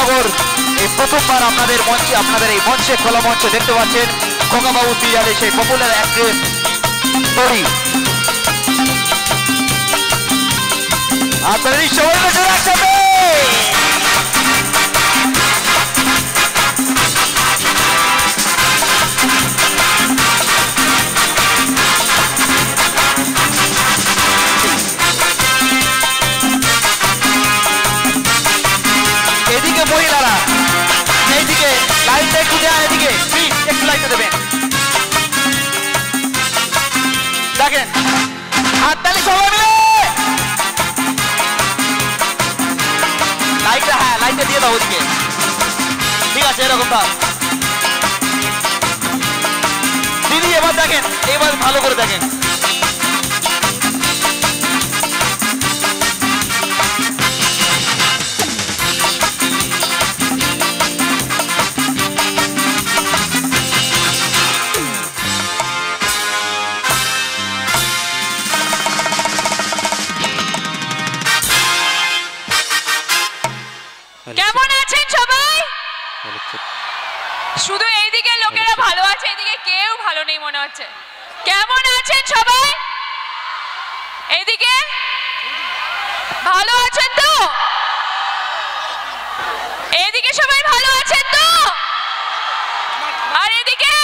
কৃষ্ণনগর এই প্রথমবার আপনাদের মঞ্চে, আপনাদের এই মঞ্চে, খোলা মঞ্চে দেখতে পাচ্ছেন খোকাবাবু সিরিয়ালে সেই পপুলার অ্যাক্ট্রেস তরি। আপনাদের সবাই বসে একসাথে এদিকে মহিলারা, এইদিকে লাইটটা একটু দেন, এদিকে প্লিজ একটু লাইটটা দেবেন। দেখেন হাততালি সবাই মিলে, লাইটটা, হ্যাঁ লাইটটা দিয়ে দাও ওদিকে, ঠিক আছে এরকম দাও। দিদি এবার দেখেন, এবার ভালো করে দেখেন। কেমন আছেন সবাই? শুধু এইদিকে লোকেরা ভালো আছে, এদিকে কেউ ভালো নেই মনে হচ্ছে। কেমন আছেন সবাই? এইদিকে ভালো আছেন তো? এইদিকে সবাই ভালো আছেন তো? আর এদিকে?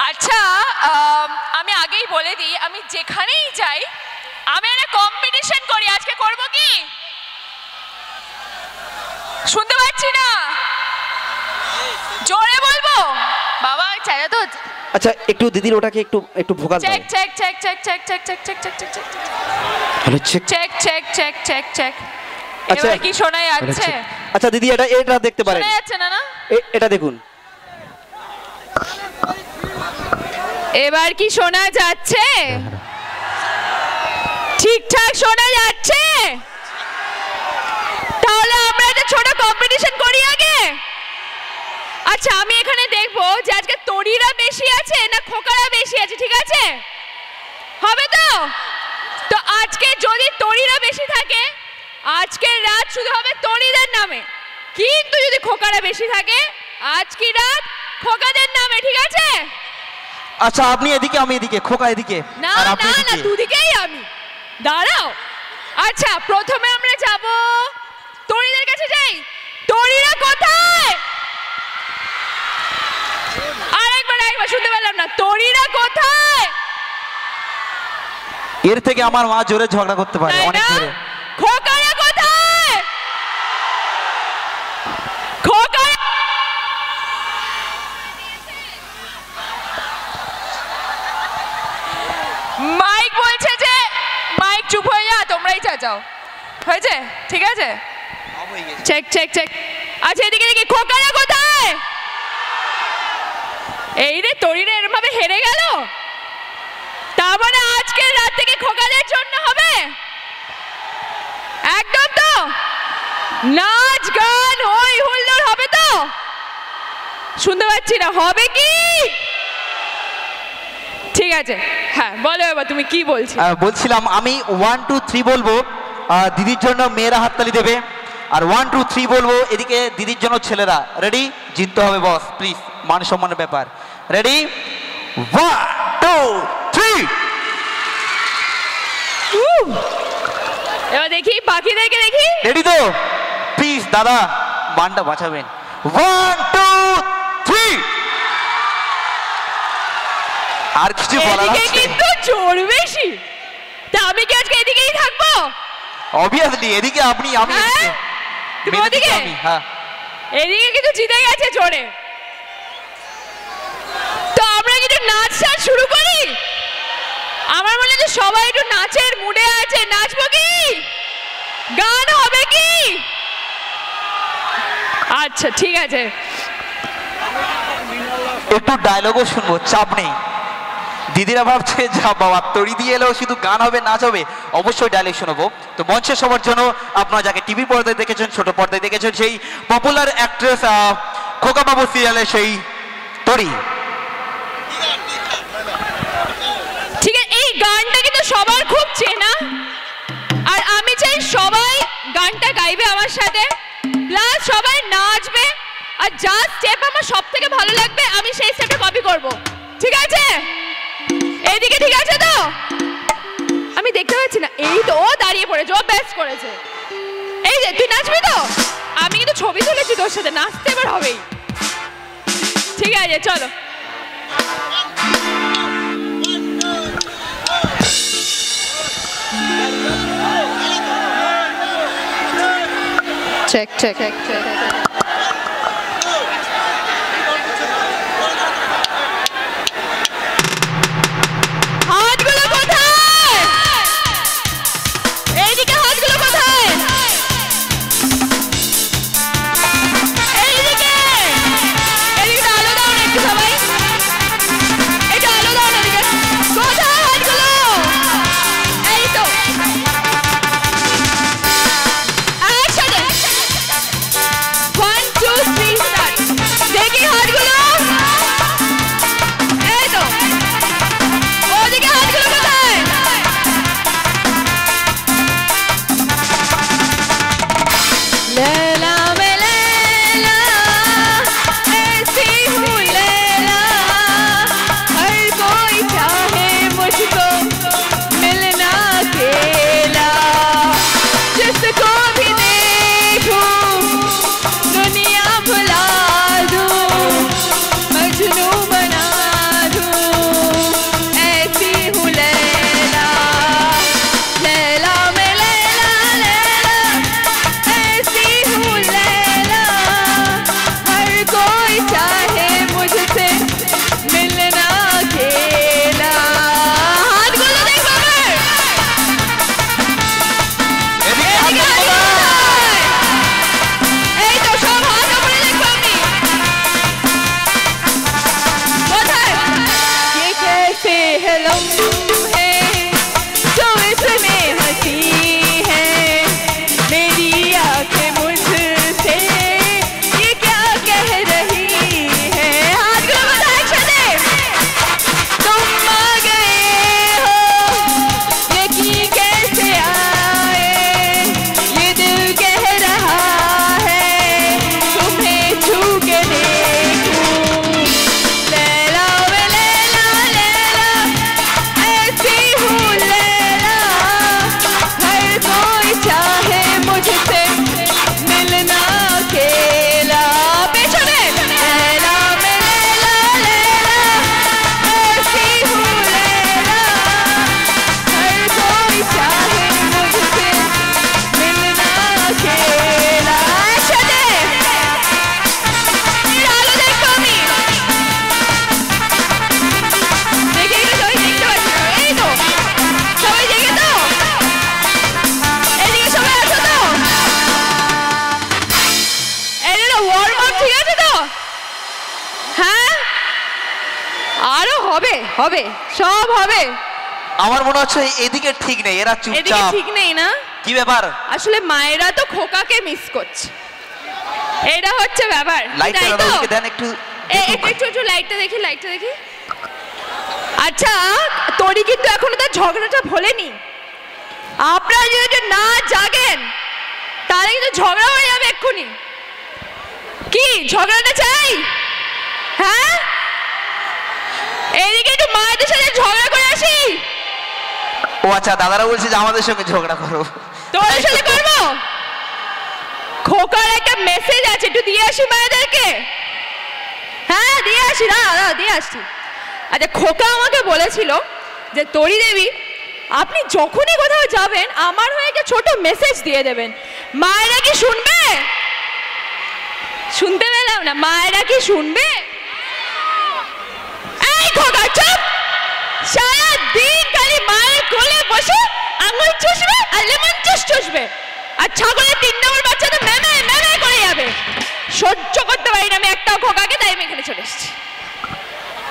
আচ্ছা, আমি আগেই বলে দিই, আমি যেখানেই যাই আমি একটা কম্পিটিশন করি। আজকে করব কি? শুনতে পাচ্ছি না, জোরে বলবো বাবা, চাইলে তো। আচ্ছা একটু দিদির ওটাকে একটু একটু ভোকাল দাও। Check check check check check check check check check check check hello check check check check check check. আচ্ছা এবার কি শোনা যাচ্ছে? আচ্ছা দিদি এটা দেখতে পারেন, শোনা যাচ্ছে না? না এটা দেখুন, এবার কি শোনা যাচ্ছে? ঠিকঠাক শোনা যাচ্ছে? তাহলে আমরা একটা ছোট কম্পিটিশন করি আগে। আচ্ছা আমি এখানে দেখবো যে আজকে তরিরা বেশি আছে না খোকারা বেশি আছে, ঠিক আছে? হবে তো? তো আজকে যদি তরিরা বেশি থাকে, আজকের রাত শুধু হবে তরিদের নামে, কিন্তু যদি খোকারা বেশি থাকে, আজকের রাত খোকাদের নামে, ঠিক আছে? আচ্ছা আপনি এদিকে, আমি এদিকে, খোকা এদিকে, না আর আপনি না না, এদিকে। দুদিকেই আমি। দাঁড়াও। আচ্ছা প্রথমে আমরা যাব তরিদের কাছে, যাই। তরিরা কোথায়? আরেকবার শুনতে পেলাম না, তরিরা কোথায়? এর থেকে আমার মা জোরে ঝগড়া করতে পারে, অনেক জোরে। খোকারা কোথায়? খোকারা মাইক বলছে যে মাইক চুপ হয়ে যা, তোমরাই চাচাও। হয়েছে? ঠিক আছে, চেক চেক চেক। আচ্ছা এদিকে দেখি, খোকারা কোথায়? এই রে, তরিরা এরকম ভাবে হেরে গেল, তার মানে আজকের রাত থেকে খোকাদের জন্য হবে একদম তো? নাচ গান হই হুল্লোড় হবে তো? শুনতে পাচ্ছি না, হবে কি? ঠিক আছে, হ্যাঁ বলো এবার তুমি কি বলছো। বলছিলাম আমি 1 2 3 বলবো, দিদির জন্য মেয়েরা হাততালি দেবে, আর 1 2 3 বলবো, এদিকে দিদির জন্য ছেলেরা। রেডি? জিততে হবে বস, প্লিজ, মান সম্মানের ব্যাপার। রেডি? 1 2 3। এবার দেখি বাকিদেরকে দেখি। রেডি তো? প্লিজ দাদা মানটা বাঁচাবেন। 1 2 3। আর কিছু বলার আছে? এদিকে কিন্তু জোর বেশি, তা আমি কি আজকে এদিকেই থাকবো? অবভিয়াসলি এদিকে আপনি, আমি হ্যাঁ? তুমি ওদিকে? হ্যাঁ। এদিকে কিন্তু জিতে গেছে জোরে। তো আমরা কিন্তু নাচ টাচ শুরু করি। আমার মনে হয় সবাই একটু নাচের মুডে আছে, নাচবো কি? গান হবে কি? আচ্ছা ঠিক আছে, একটু ডায়লগও শুনবো, চাপ নেই। দিদিরা ভাবছে যা বাবা তরি দিয়ে এলেও শুধু গান হবে, নাচ হবে, অবশ্যই ডায়লগ শোনাবো। তো মঞ্চে সবার জন্য আপনারা যাকে টিভি পর্দায় দেখেছেন, ছোট পর্দায় দেখেছেন, সেই পপুলার অ্যাক্ট্রেস খোকাবাবু সিরিয়ালে সেই তরি। ঠিক আছে, এই গানটা কিন্তু সবার খুব চেনা, আর আমি চাই সবাই গানটা গাইবে আমার সাথে, প্লাস সবাই নাচবে, আর যা স্টেপ আমার সব থেকে ভালো লাগবে আমি সেই স্টেপটা কপি করব, ঠিক আছে? এইদিকে ঠিক আছে তো? আমি দেখতে পাচ্ছি না, এই তো ও দাঁড়িয়ে পড়েছে, ও বেস্ট করেছে। এই যে তুই নাচবি তো? আমি কিন্তু ছবি তুলেছি তোর সাথে, নাচতে এবার হবেই, ঠিক আছে? চলো। Check check check check. হাতগুলো কোথায়? এইদিকে হাতগুলো কোথায়? এইদিকে। এদিকে আলো দাও না একটু সবাই, এটা আলো দাও না এদিকে। কোথায় হাতগুলো? এই তো একসাথে 1 2 3 স্টার্ট। দেখি হাতগুলো, এই তো ওদিকে হাতগুলো কোথায়? लैला मैं लैला ऐसी हूँ लैला, हर कोई चाहे मुझको मिलना अकेला, जिसको भी देखूं दुनिया भुला दूं, मजनू बना दूं, ऐसी हूँ लैला। लैला मैं लैला लैला ऐसी हूँ लैला, हर कोई चाहे मुझसे मिलना अकेला। हाथগুলো দেখো আমার, এদিকে এদিকে হাতগুলো কোথায়? এই তো সব হাত উপরে দেখো আমি, কোথায়? ये कैसे है लम्हे जो इसमें हंसी है, मेरी आंखें मुझसे ये क्या कह रही है? हाथগুলো কোথায় একসাথে? तुम आ गए हो यकीन कैसे आए, ये दिल कह रहा है तुम्हें छू के देखूं। लैला वे लैला लैला ऐसी हूँ लैला, हर कोई चाहे मुझसे मिलना अकेला। पेछने लैला मैं लैला लैला ऐसी हूँ लैला, हर कोई चाहे मुझसे मिलना अकेला। একসাথে আলো দেখো আমি, দেখে গেলে সবাই দেখতে পাচ্ছি না, এই তো সবাই দেখে তো, এদিকে সবাই আছো তো? এটা ওয়ার্ম আপ ঠিক আছে তো? হ্যাঁ, আরো হবে হবে, সব হবে। আমার মনে হচ্ছে এদিকে ঠিক নেই, এরা এদিকে চুপচাপ। ঠিক নেই না? কি ব্যাপার? আসলে মায়েরা তো খোকাকে মিস করছে, এটা হচ্ছে ব্যাপার, লাইটটা তাই তো? ওদিকে দেন একটু। একটু একটু একটু লাইটটা দেখি, লাইটটা দেখি। আচ্ছা তোরই কিন্তু এখনো তার ঝগড়াটা ভোলেনি, আপনারা যদি একটু না জাগেন তাহলে কিন্তু ঝগড়া হয়ে যাবে এক্ষুনি। কি ঝগড়াটা চাই? হ্যাঁ, এইদিকে একটু মায়েদের সাথে ঝগড়া করে আসি। ও আচ্ছা, দাদারা বলছে যে আমাদের সঙ্গে ঝগড়া করো। তোর সাথে করবো? খোকার একটা মেসেজ আছে, একটু দিয়ে আসি মায়েদেরকে। হ্যাঁ দিয়ে আসি, না দিয়ে আসছি। আচ্ছা খোকা আমাকে বলেছিল যে তরি দেবী আপনি যখনই কোথাও যাবেন আমার হয়ে একটা ছোট মেসেজ দিয়ে দেবেন। মায়েরা কি শুনবে? শুনতে পেলাম না, মায়েরা কি শুনবে? এই খোকা চুপ, সারা দিন খালি মায়ের কোলে বসে আঙুল চুষবে আর লেমন জুস চুষবে, আর ছাগলের 3 নম্বর বাচ্চা তো ম্যামে ম্যামে করে যাবে। সহ্য করতে পারি না আমি একটাও খোকাকে, তাই আমি এখানে চলে এসেছি।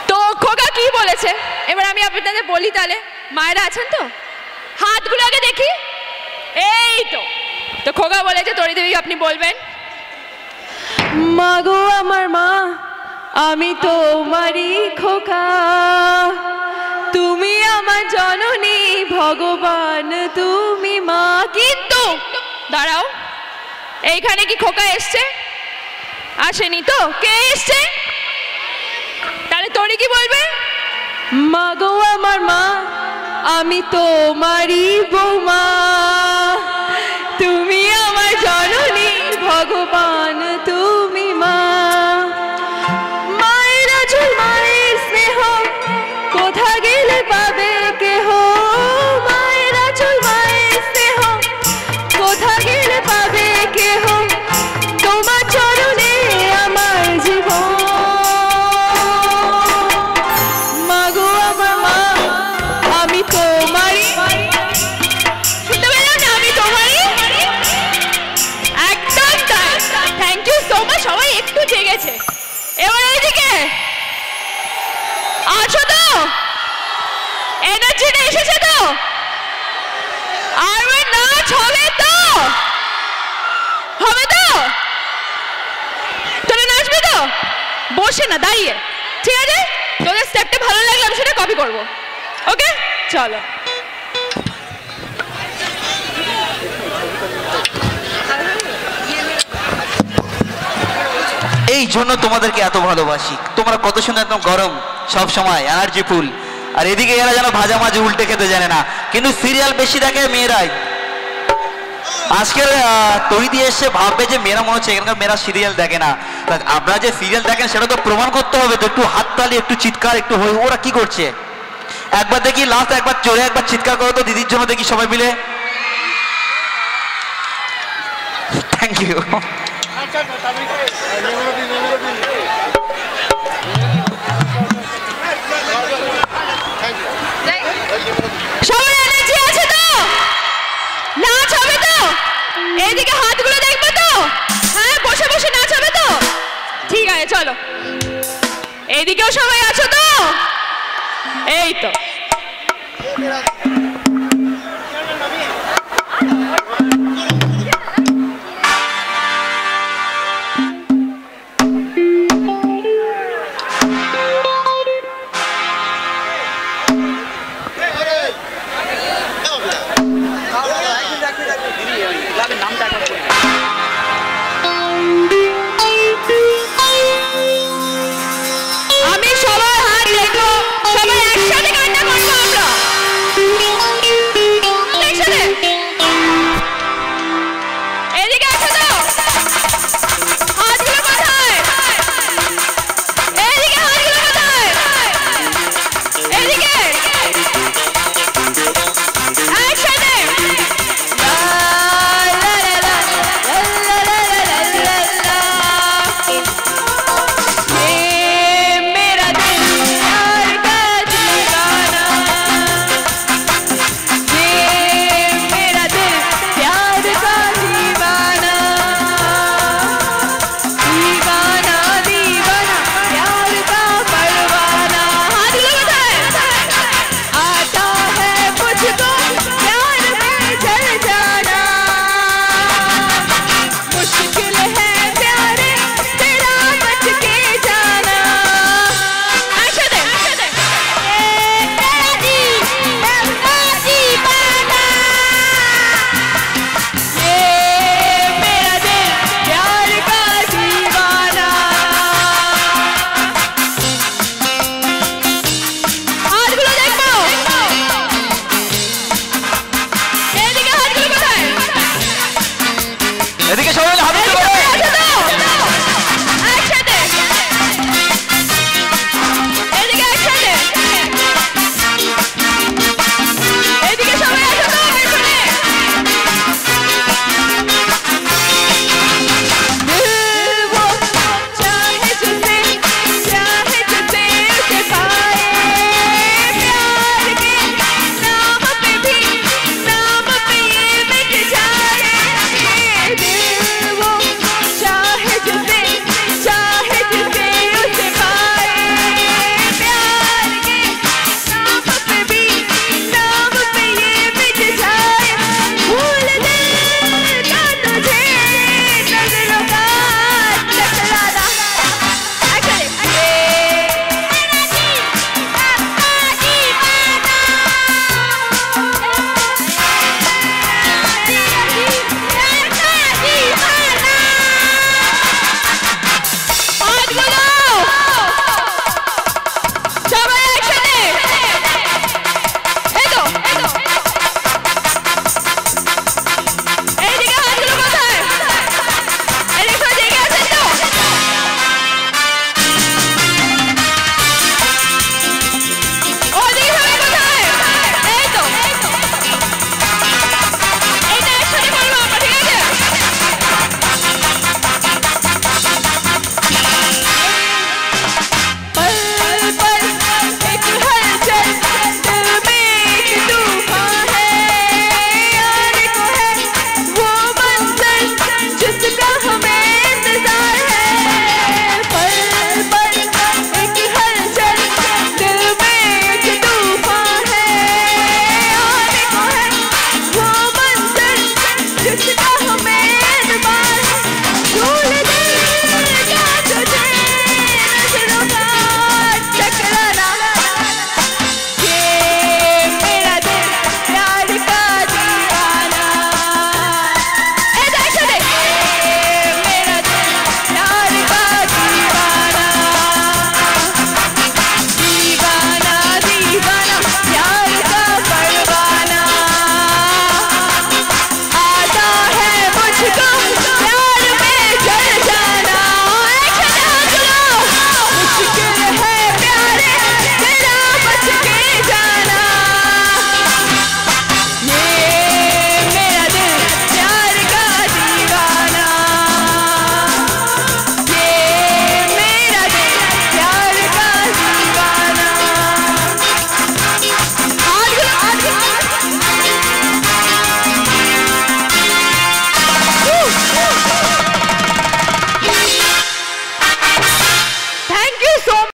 তো খোকা কি বলেছে এবার আমি আপনাদের বলি তাহলে। মায়েরা আছেন তো? হাতগুলো আগে দেখি, এই তো। তো খোকা বলেছে তরি দেবী আপনি বলবেন, মা গো আমার মা আমি তোমারই খোকা, তুমি আমার জননী ভগবান তুমি মা। কিন্তু দাঁড়াও, এইখানে কি খোকা এসছে? আসেনি তো? কে এসছে? তাহলে তোরি কি বলবে? মা গো আমার মা, আমি তোমারই বৌমা, তুমি আমার জননী, ভগবান তুমি মা। মায়ের আঁচল মায়ের স্নেহ, কোথা গেলে পাবে কেহ? মায়ের আঁচল মায়ের স্নেহ, কোথা গেলে পাবে কেহ? তোমার চরণে আমার জীবন। মা গো আমার মা, আমি তোমারই। শুনতে পেলাম না? আমি তোমারই। একদম তাই। Thank you so much. সবাই একটু জেগেছে। এবার এইদিকে আছো তো? এনার্জিটা এসেছে তো? আর নাচ হবে তো? হবে তো? তোরা নাচবে তো? বসে না, দাঁড়িয়ে। ঠিক আছে? তোদের স্টেপটা ভালো লাগলে আমি সেটা কপি করবো। ওকে, চলো। এই জন্য তোমাদেরকে এত ভালোবাসি। তোমরা কত সুন্দর, একদম গরম, সব সময় এনার্জি ফুল। আর এদিকে এরা যেন ভাজা মাঝে উল্টে খেতে জানে না, কিন্তু সিরিয়াল বেশি দেখে মেয়েরাই। আজকের তৈরি দিয়ে এসে ভাববে যে মেয়েরা মনে হচ্ছে এখানকার মেয়েরা সিরিয়াল দেখে না। আপনারা যে সিরিয়াল দেখেন সেটা তো প্রমাণ করতে হবে তো। একটু হাততালি, একটু চিৎকার, একটু হই। ওরা কি করছে একবার দেখি, লাস্ট একবার চড়ে একবার চিৎকার করো তো দিদির জন্য, দেখি সবাই মিলে। Thank you. সবার এনার্জি আছে তো? নাচ হবে তো? এইদিকে হাতগুলো দেখবে তো? হ্যাঁ, বসে বসে নাচ হবে তো? ঠিক আছে, চলো। এইদিকেও সবাই আছো তো? এই তো।